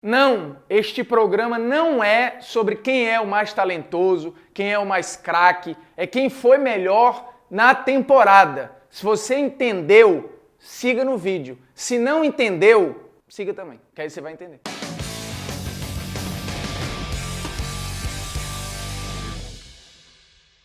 Não, este programa não é sobre quem é o mais talentoso, quem é o mais craque, é quem foi melhor na temporada. Se você entendeu, siga no vídeo. Se não entendeu, siga também, que aí você vai entender.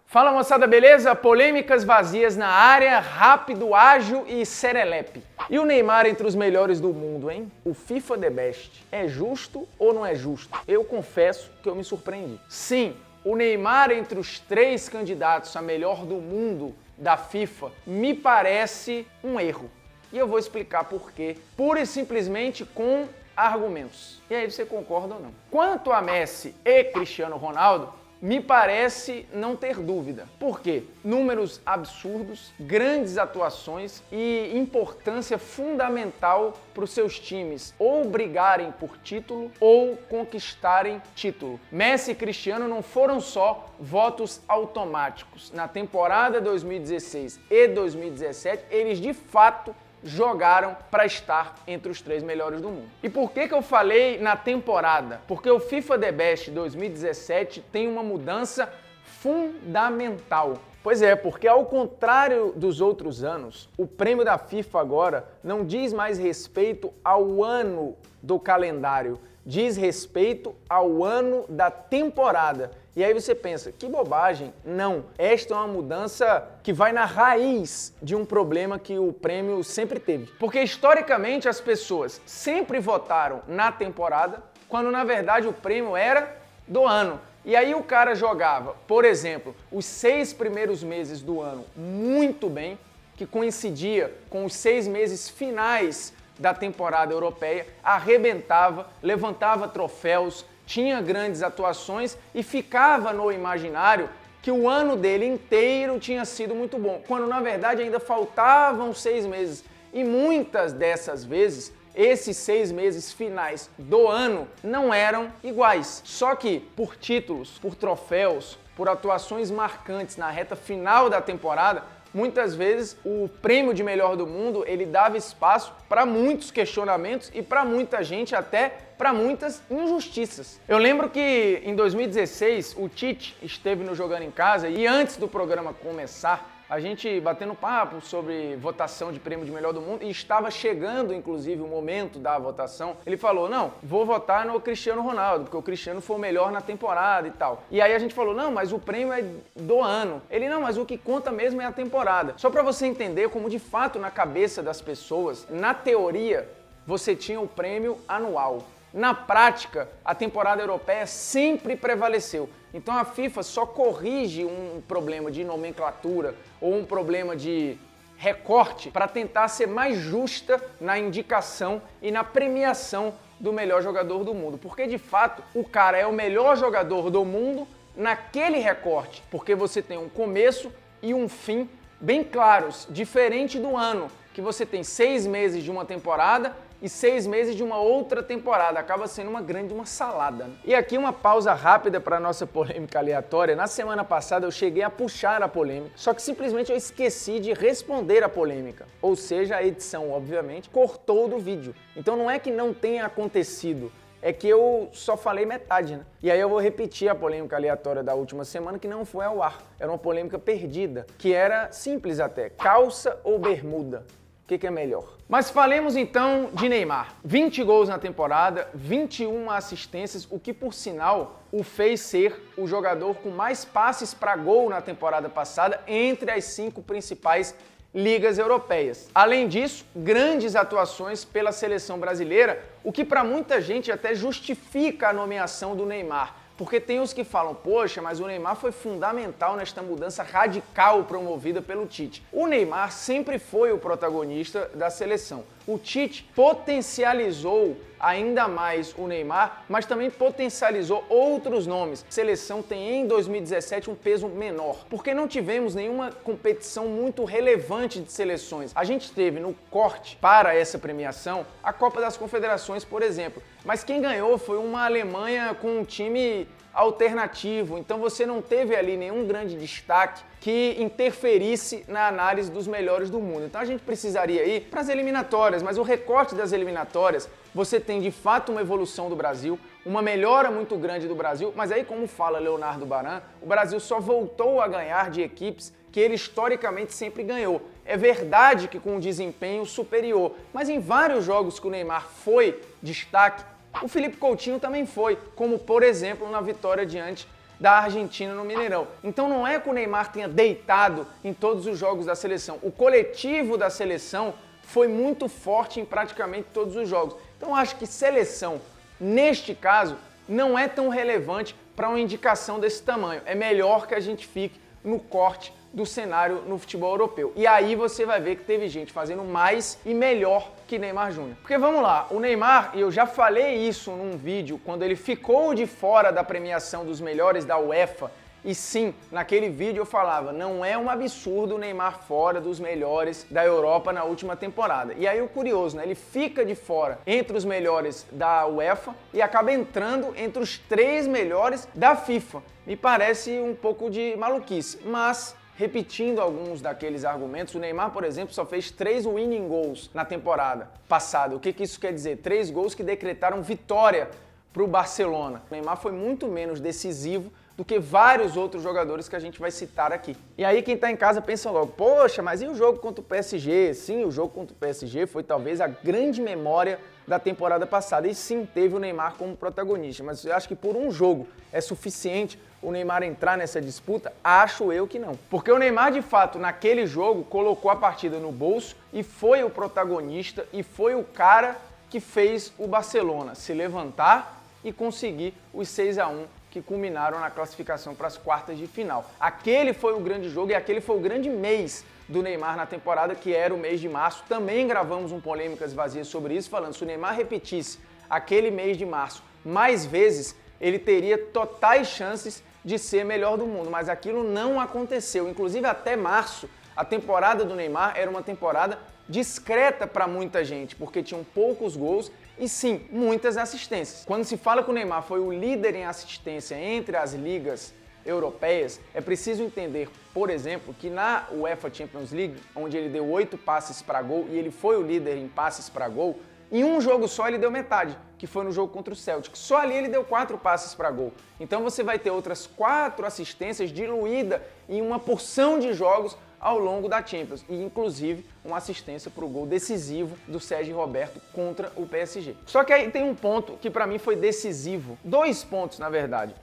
Fala moçada, beleza? Polêmicas vazias na área, rápido, ágil e serelepe. E o Neymar entre os melhores do mundo, hein? O FIFA The Best. É justo ou não é justo? Eu confesso que eu me surpreendi. Sim, o Neymar entre os 3 candidatos a melhor do mundo da FIFA me parece um erro. E eu vou explicar por quê. Pura e simplesmente com argumentos. E aí você concorda ou não? Quanto a Messi e Cristiano Ronaldo, me parece não ter dúvida. Por quê? Números absurdos, grandes atuações e importância fundamental para os seus times ou brigarem por título ou conquistarem título. Messi e Cristiano não foram só votos automáticos. Na temporada 2016 e 2017, eles de fato jogaram para estar entre os 3 melhores do mundo. E por que eu falei na temporada? Porque o FIFA The Best 2017 tem uma mudança fundamental. Pois é, porque ao contrário dos outros anos, o prêmio da FIFA agora não diz mais respeito ao ano do calendário, diz respeito ao ano da temporada. E aí você pensa, que bobagem. Não, esta é uma mudança que vai na raiz de um problema que o prêmio sempre teve. Porque historicamente as pessoas sempre votaram na temporada, quando na verdade o prêmio era do ano. E aí o cara jogava, por exemplo, os 6 primeiros meses do ano muito bem, que coincidia com os 6 meses finais da temporada europeia, arrebentava, levantava troféus, tinha grandes atuações e ficava no imaginário que o ano dele inteiro tinha sido muito bom, quando na verdade ainda faltavam 6 meses. E muitas dessas vezes, esses 6 meses finais do ano não eram iguais. Só que por títulos, por troféus, por atuações marcantes na reta final da temporada, muitas vezes o prêmio de melhor do mundo, ele dava espaço para muitos questionamentos e para muita gente até para muitas injustiças. Eu lembro que em 2016 o Tite esteve no Jogando em Casa e antes do programa começar, a gente batendo papo sobre votação de prêmio de melhor do mundo e estava chegando, inclusive, o momento da votação. Ele falou, não, vou votar no Cristiano Ronaldo, porque o Cristiano foi o melhor na temporada e tal. E aí a gente falou, não, mas o prêmio é do ano. Ele, não, mas o que conta mesmo é a temporada. Só para você entender como, de fato, na cabeça das pessoas, na teoria, você tinha o prêmio anual. Na prática, a temporada europeia sempre prevaleceu. Então a FIFA só corrige um problema de nomenclatura ou um problema de recorte para tentar ser mais justa na indicação e na premiação do melhor jogador do mundo. Porque de fato o cara é o melhor jogador do mundo naquele recorte, porque você tem um começo e um fim bem claros, diferente do ano, que você tem 6 meses de uma temporada e 6 meses de uma outra temporada. Acaba sendo uma salada. Né? E aqui uma pausa rápida para a nossa polêmica aleatória. Na semana passada eu cheguei a puxar a polêmica, só que simplesmente eu esqueci de responder a polêmica. Ou seja, a edição, obviamente, cortou do vídeo. Então não é que não tenha acontecido, é que eu só falei metade, né? E aí eu vou repetir a polêmica aleatória da última semana, que não foi ao ar. Era uma polêmica perdida, que era simples até. Calça ou bermuda? O que é melhor? Mas falemos então de Neymar. 20 gols na temporada, 21 assistências, o que por sinal o fez ser o jogador com mais passes para gol na temporada passada entre as 5 principais ligas europeias. Além disso, grandes atuações pela seleção brasileira, o que para muita gente até justifica a nomeação do Neymar. Porque tem os que falam, poxa, mas o Neymar foi fundamental nesta mudança radical promovida pelo Tite. O Neymar sempre foi o protagonista da seleção. O Tite potencializou ainda mais o Neymar, mas também potencializou outros nomes. A seleção tem em 2017 um peso menor, porque não tivemos nenhuma competição muito relevante de seleções. A gente teve no corte para essa premiação a Copa das Confederações, por exemplo, mas quem ganhou foi uma Alemanha com um time alternativo, então você não teve ali nenhum grande destaque que interferisse na análise dos melhores do mundo. Então a gente precisaria ir para as eliminatórias, mas o recorte das eliminatórias você tem de fato uma evolução do Brasil, uma melhora muito grande do Brasil, mas aí, como fala Leonardo Baran, o Brasil só voltou a ganhar de equipes que ele historicamente sempre ganhou. É verdade que com um desempenho superior, mas em vários jogos que o Neymar foi destaque, o Felipe Coutinho também foi, como por exemplo na vitória diante da Argentina no Mineirão. Então não é que o Neymar tenha deitado em todos os jogos da seleção. O coletivo da seleção foi muito forte em praticamente todos os jogos. Então acho que seleção, neste caso, não é tão relevante para uma indicação desse tamanho. É melhor que a gente fique no corte do cenário no futebol europeu. E aí você vai ver que teve gente fazendo mais e melhor que Neymar Júnior. Porque vamos lá, o Neymar, e eu já falei isso num vídeo, quando ele ficou de fora da premiação dos melhores da UEFA, e sim, naquele vídeo eu falava, não é um absurdo o Neymar fora dos melhores da Europa na última temporada. E aí o curioso, né? Ele fica de fora entre os melhores da UEFA e acaba entrando entre os 3 melhores da FIFA. Me parece um pouco de maluquice, mas repetindo alguns daqueles argumentos, o Neymar, por exemplo, só fez 3 winning goals na temporada passada. O que isso quer dizer? 3 gols que decretaram vitória para o Barcelona. O Neymar foi muito menos decisivo do que vários outros jogadores que a gente vai citar aqui. E aí quem está em casa pensa logo, poxa, mas e o jogo contra o PSG? Sim, o jogo contra o PSG foi talvez a grande memória da temporada passada. E sim, teve o Neymar como protagonista, mas eu acho que por um jogo é suficiente o Neymar entrar nessa disputa? Acho eu que não. Porque o Neymar, de fato, naquele jogo, colocou a partida no bolso e foi o protagonista e foi o cara que fez o Barcelona se levantar e conseguir os 6-1 que culminaram na classificação para as quartas de final. Aquele foi o grande jogo e aquele foi o grande mês do Neymar na temporada, que era o mês de março. Também gravamos um Polêmicas Vazias sobre isso, falando se o Neymar repetisse aquele mês de março mais vezes, ele teria totais chances de ser melhor do mundo, mas aquilo não aconteceu. Inclusive até março, a temporada do Neymar era uma temporada discreta para muita gente, porque tinham poucos gols e sim, muitas assistências. Quando se fala que o Neymar foi o líder em assistência entre as ligas europeias, é preciso entender, por exemplo, que na UEFA Champions League, onde ele deu 8 passes para gol e ele foi o líder em passes para gol, em um jogo só ele deu metade, que foi no jogo contra o Celtic. Só ali ele deu 4 passes para gol. Então você vai ter outras 4 assistências diluídas em uma porção de jogos ao longo da Champions, e inclusive uma assistência para o gol decisivo do Sérgio Roberto contra o PSG. Só que aí tem um ponto que para mim foi decisivo, 2 pontos na verdade.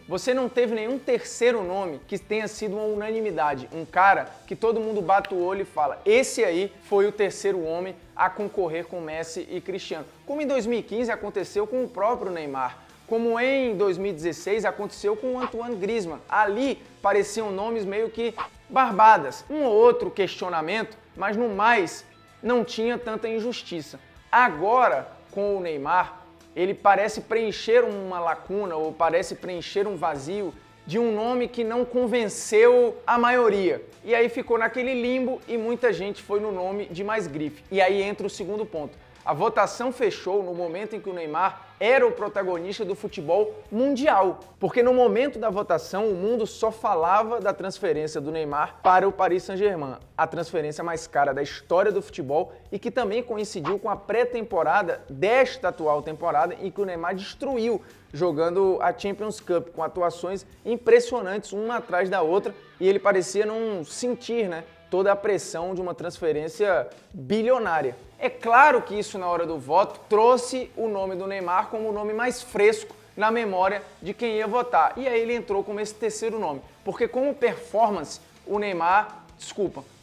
Você não teve nenhum terceiro nome que tenha sido uma unanimidade, um cara que todo mundo bate o olho e fala, esse aí foi o terceiro homem a concorrer com Messi e Cristiano, como em 2015 aconteceu com o próprio Neymar. Como em 2016 aconteceu com o Antoine Griezmann. Ali pareciam nomes meio que barbadas. Um ou outro questionamento, mas no mais não tinha tanta injustiça. Agora, com o Neymar, ele parece preencher uma lacuna ou parece preencher um vazio de um nome que não convenceu a maioria. E aí ficou naquele limbo e muita gente foi no nome de mais grife. E aí entra o segundo ponto. A votação fechou no momento em que o Neymar era o protagonista do futebol mundial. Porque no momento da votação, o mundo só falava da transferência do Neymar para o Paris Saint-Germain, a transferência mais cara da história do futebol e que também coincidiu com a pré-temporada desta atual temporada em que o Neymar destruiu jogando a Champions Cup com atuações impressionantes, uma atrás da outra, e ele parecia não sentir, toda a pressão de uma transferência bilionária. É claro que isso, na hora do voto, trouxe o nome do Neymar como o nome mais fresco na memória de quem ia votar. E aí ele entrou como esse terceiro nome. Porque como performance, o Neymar,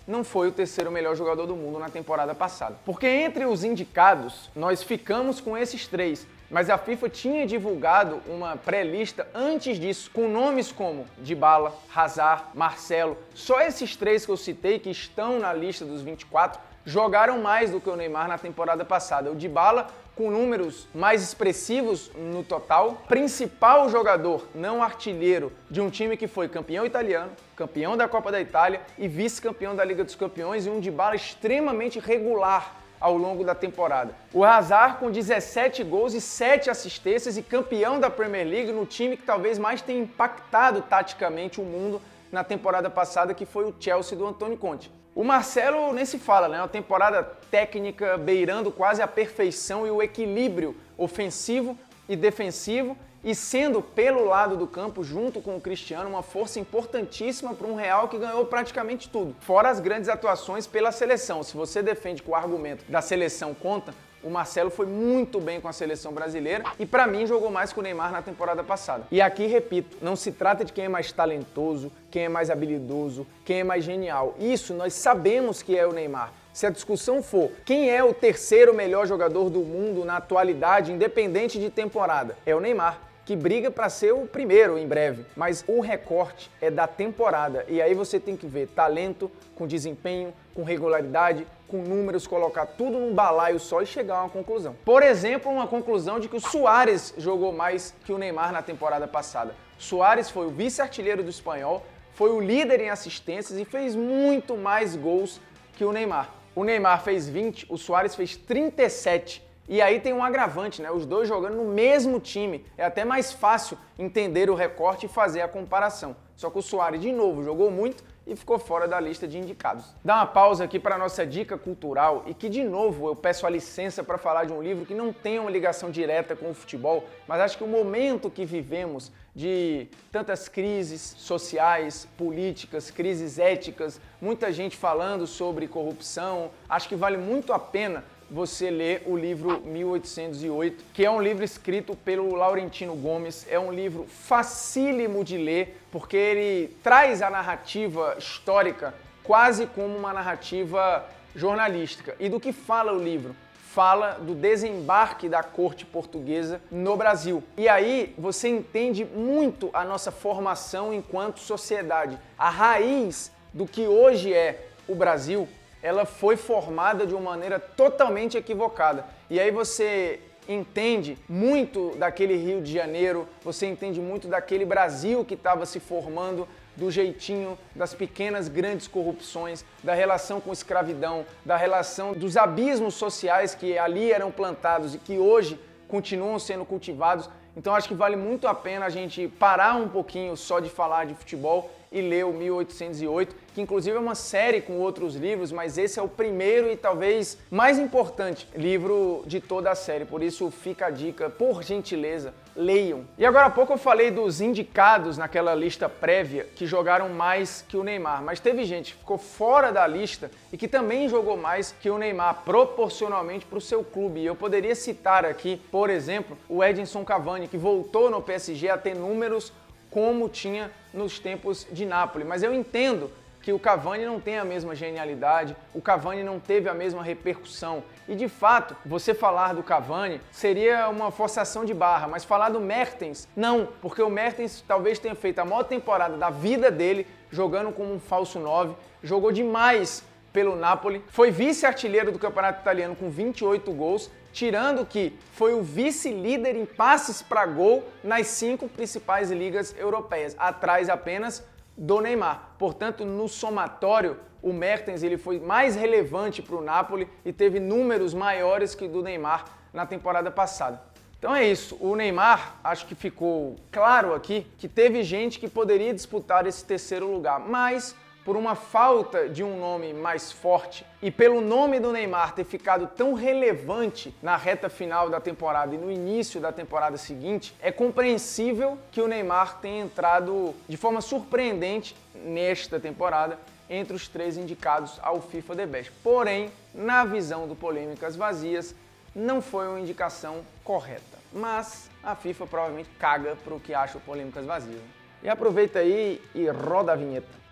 não foi o terceiro melhor jogador do mundo na temporada passada. Porque entre os indicados, nós ficamos com esses 3. Mas a FIFA tinha divulgado uma pré-lista antes disso, com nomes como Dybala, Hazard, Marcelo. Só esses 3 que eu citei, que estão na lista dos 24, jogaram mais do que o Neymar na temporada passada. O Dybala, com números mais expressivos no total, principal jogador não artilheiro de um time que foi campeão italiano, campeão da Copa da Itália e vice-campeão da Liga dos Campeões, e um Dybala extremamente regular ao longo da temporada. O Hazard com 17 gols e 7 assistências e campeão da Premier League no time que talvez mais tenha impactado taticamente o mundo na temporada passada, que foi o Chelsea do Antonio Conte. O Marcelo nem se fala, né? Uma temporada técnica beirando quase a perfeição e o equilíbrio ofensivo e defensivo e sendo pelo lado do campo, junto com o Cristiano, uma força importantíssima para um Real que ganhou praticamente tudo. Fora as grandes atuações pela seleção. Se você defende que o argumento da seleção conta, o Marcelo foi muito bem com a seleção brasileira e, para mim, jogou mais que o Neymar na temporada passada. E aqui, repito, não se trata de quem é mais talentoso, quem é mais habilidoso, quem é mais genial. Isso nós sabemos que é o Neymar. Se a discussão for quem é o terceiro melhor jogador do mundo na atualidade, independente de temporada, é o Neymar, que briga para ser o primeiro em breve. Mas o recorte é da temporada e aí você tem que ver talento com desempenho, com regularidade, com números, colocar tudo num balaio só e chegar a uma conclusão. Por exemplo, uma conclusão de que o Suárez jogou mais que o Neymar na temporada passada. Suárez foi o vice-artilheiro do Espanhol, foi o líder em assistências e fez muito mais gols que o Neymar. O Neymar fez 20, o Suárez fez 37. E aí tem um agravante, né? Os dois jogando no mesmo time. É até mais fácil entender o recorte e fazer a comparação. Só que o Suárez, de novo, jogou muito e ficou fora da lista de indicados. Dá uma pausa aqui para a nossa dica cultural e que, de novo, eu peço a licença para falar de um livro que não tem uma ligação direta com o futebol, mas acho que o momento que vivemos de tantas crises sociais, políticas, crises éticas, muita gente falando sobre corrupção, acho que vale muito a pena você ler o livro 1808, que é um livro escrito pelo Laurentino Gomes. É um livro facílimo de ler, porque ele traz a narrativa histórica quase como uma narrativa jornalística. E do que fala o livro? Fala do desembarque da corte portuguesa no Brasil. E aí você entende muito a nossa formação enquanto sociedade. A raiz do que hoje é o Brasil, ela foi formada de uma maneira totalmente equivocada. E aí você entende muito daquele Rio de Janeiro, você entende muito daquele Brasil que estava se formando, do jeitinho das pequenas, grandes corrupções, da relação com escravidão, da relação dos abismos sociais que ali eram plantados e que hoje continuam sendo cultivados. Então acho que vale muito a pena a gente parar um pouquinho só de falar de futebol e ler o 1808, que inclusive é uma série com outros livros, mas esse é o primeiro e talvez mais importante livro de toda a série. Por isso fica a dica, por gentileza, leiam. E agora há pouco eu falei dos indicados naquela lista prévia que jogaram mais que o Neymar, mas teve gente que ficou fora da lista e que também jogou mais que o Neymar, proporcionalmente para o seu clube. E eu poderia citar aqui, por exemplo, o Edinson Cavani, que voltou no PSG a ter números como tinha nos tempos de Napoli. Mas eu entendo que o Cavani não tem a mesma genialidade, o Cavani não teve a mesma repercussão. E de fato, você falar do Cavani seria uma forçação de barra, mas falar do Mertens, não, porque o Mertens talvez tenha feito a maior temporada da vida dele, jogando como um falso 9, jogou demais pelo Napoli, foi vice-artilheiro do Campeonato Italiano com 28 gols, tirando que foi o vice-líder em passes para gol nas 5 principais ligas europeias, atrás apenas do Neymar. Portanto, no somatório, o Mertens ele foi mais relevante para o Napoli e teve números maiores que o do Neymar na temporada passada. Então é isso, o Neymar, acho que ficou claro aqui que teve gente que poderia disputar esse terceiro lugar, mas por uma falta de um nome mais forte e pelo nome do Neymar ter ficado tão relevante na reta final da temporada e no início da temporada seguinte, é compreensível que o Neymar tenha entrado de forma surpreendente nesta temporada entre os 3 indicados ao FIFA The Best. Porém, na visão do Polêmicas Vazias, não foi uma indicação correta. Mas a FIFA provavelmente caga pro que acha o Polêmicas Vazias. E aproveita aí e roda a vinheta.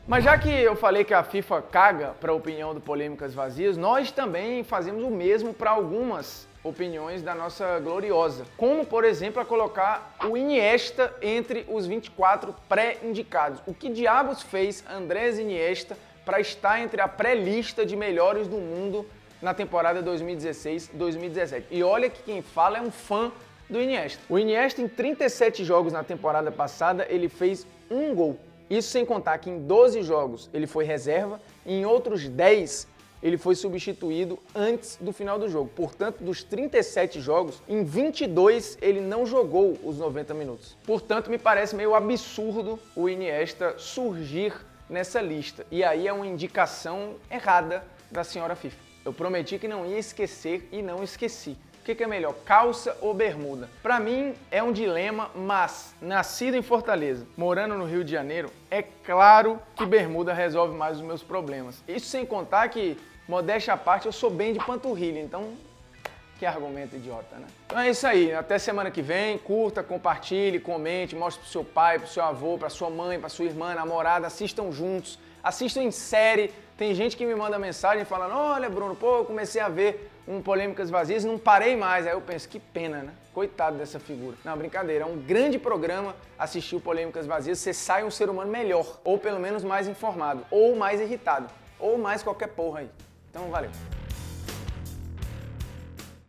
Mas já que eu falei que a FIFA caga para a opinião do Polêmicas Vazias, nós também fazemos o mesmo para algumas opiniões da nossa gloriosa. Como, por exemplo, a colocar o Iniesta entre os 24 pré-indicados. O que diabos fez Andrés Iniesta para estar entre a pré-lista de melhores do mundo na temporada 2016-2017? E olha que quem fala é um fã do Iniesta. O Iniesta, em 37 jogos na temporada passada, ele fez 1 gol. Isso sem contar que em 12 jogos ele foi reserva e em outros 10 ele foi substituído antes do final do jogo. Portanto, dos 37 jogos, em 22 ele não jogou os 90 minutos. Portanto, me parece meio absurdo o Iniesta surgir nessa lista. E aí é uma indicação errada da senhora FIFA. Eu prometi que não ia esquecer e não esqueci. O que é melhor, calça ou bermuda? Pra mim é um dilema, mas nascido em Fortaleza, morando no Rio de Janeiro, é claro que bermuda resolve mais os meus problemas. Isso sem contar que, modéstia à parte, eu sou bem de panturrilha, então que argumento idiota, né? Então é isso aí, até semana que vem, curta, compartilhe, comente, mostre pro seu pai, pro seu avô, pra sua mãe, pra sua irmã, namorada, assistam juntos, assistam em série. Tem gente que me manda mensagem falando, olha Bruno, pô, eu comecei a ver Polêmicas Vazias e não parei mais. Aí eu penso, que pena, né? Coitado dessa figura. Não, brincadeira, é um grande programa assistir o Polêmicas Vazias, você sai um ser humano melhor, ou pelo menos mais informado, ou mais irritado, ou mais qualquer porra aí. Então valeu.